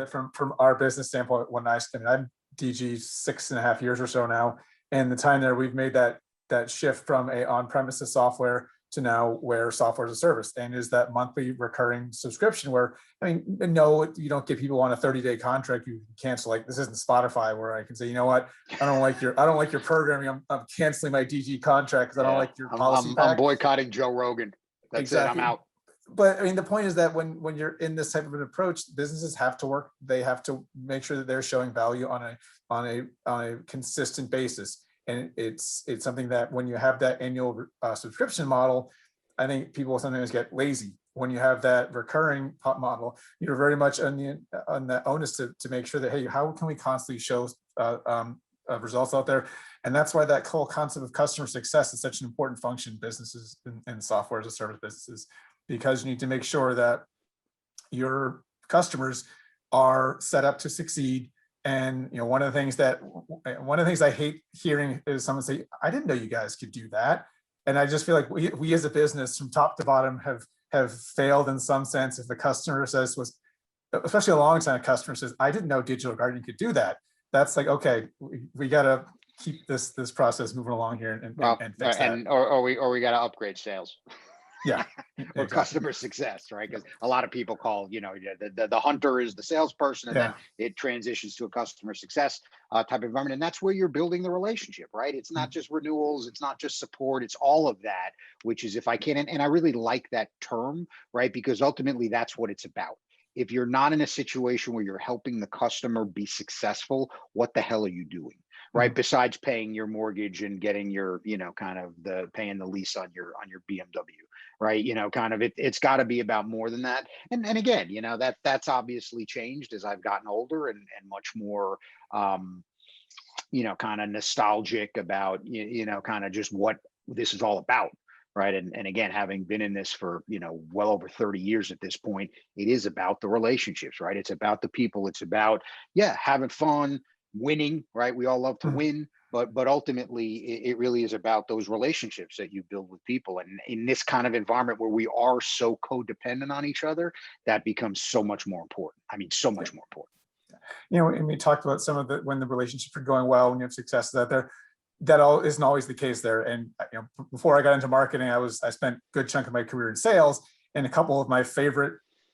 it from our business standpoint. When I'm DG 6.5 years or so now, and the time there we've made that shift from a on-premises software to now where software as a service, and is that monthly recurring subscription where, I mean, no, you don't get people on a 30-day contract. You cancel. Like, this isn't Spotify where I can say, you know what, I don't like your programming. I'm canceling my DG contract because I don't like your policy. I'm boycotting Joe Rogan. That's exactly. It. I'm out. But I mean, the point is that when you're in this type of an approach, businesses have to work. They have to make sure that they're showing value on a consistent basis. And it's something that when you have that annual subscription model, I think people sometimes get lazy. When you have that recurring model, you're very much on the onus to make sure that, hey, how can we constantly show results out there? And that's why that whole concept of customer success is such an important function in businesses and software as a service businesses, because you need to make sure that your customers are set up to succeed. And one of the things I hate hearing is someone say, "I didn't know you guys could do that." And I just feel like we as a business from top to bottom have failed in some sense. If the customer says, especially a long-time customer says, "I didn't know digital gardening could do that," that's like, okay, we got to keep this process moving along here and fix that. Or we got to upgrade sales. Yeah. Or customer success, right? Because a lot of people call, the hunter is the salesperson, and then it transitions to a customer success type of environment. And that's where you're building the relationship, right? It's not just renewals, it's not just support, it's all of that, which is, if I can, and I really like that term, right? Because ultimately that's what it's about. If you're not in a situation where you're helping the customer be successful, what the hell are you doing? Right. Besides paying your mortgage and getting your, paying the lease on your BMW, right? It's got to be about more than that. And again, that's obviously changed as I've gotten older and much more, kind of nostalgic about, kind of just what this is all about. Right. And again, having been in this for, well over 30 years at this point, it is about the relationships, right? It's about the people. It's about, having fun, winning, right? We all love to win, but ultimately it really is about those relationships that you build with people. And in this kind of environment where we are so codependent on each other, that becomes so much more important. I mean, so much more important. And we talked about some of when the relationships are going well, when you have successes out there, that all isn't always the case there. And before I got into marketing, I spent a good chunk of my career in sales, and a couple of my favorite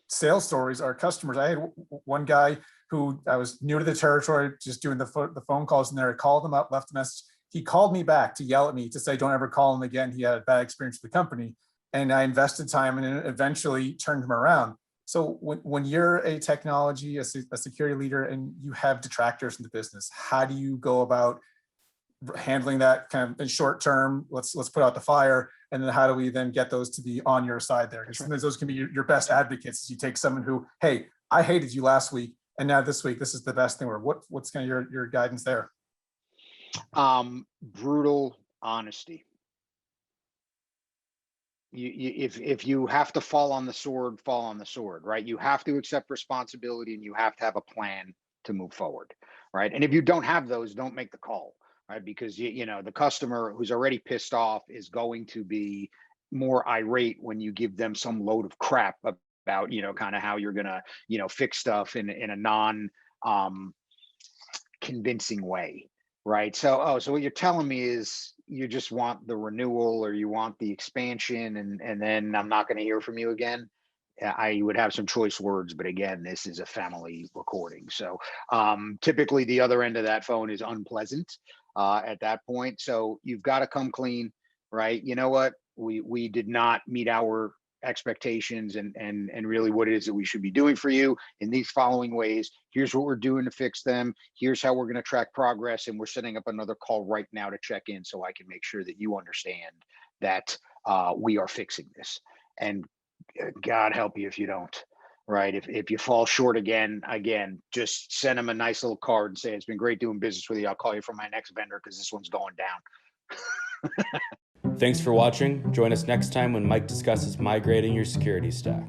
sales stories are customers. I had one guy who I was new to the territory, just doing the phone calls in there. I called him up, left a message. He called me back to yell at me to say, "Don't ever call him again. He had a bad experience with the company." And I invested time and it eventually turned him around. So when you're a technology, a security leader, and you have detractors in the business, how do you go about handling that kind of in short term? Let's put out the fire. And then how do we then get those to be on your side there? Because sometimes those can be your best advocates. You take someone who, "Hey, I hated you last week, and now this week, this is the best thing." Or what's kind of your guidance there? Brutal honesty. If you have to fall on the sword, fall on the sword, right? You have to accept responsibility, and you have to have a plan to move forward, right? And if you don't have those, don't make the call, right? Because the customer who's already pissed off is going to be more irate when you give them some load of crap about, kind of how you're going to, fix stuff in a non convincing way. Right. So what you're telling me is you just want the renewal, or you want the expansion, and then I'm not going to hear from you again. I would have some choice words, but again, this is a family recording. So typically the other end of that phone is unpleasant at that point. So you've got to come clean, right? You know what? We did not meet our expectations and really what it is that we should be doing for you in these following ways. Here's what we're doing to fix them. Here's how we're going to track progress. And we're setting up another call right now to check in so I can make sure that you understand that we are fixing this. And God help you if you don't, right? If you fall short again, just send them a nice little card and say, "It's been great doing business with you. I'll call you from my next vendor because this one's going down." Thanks for watching. Join us next time when Mike discusses migrating your security stack.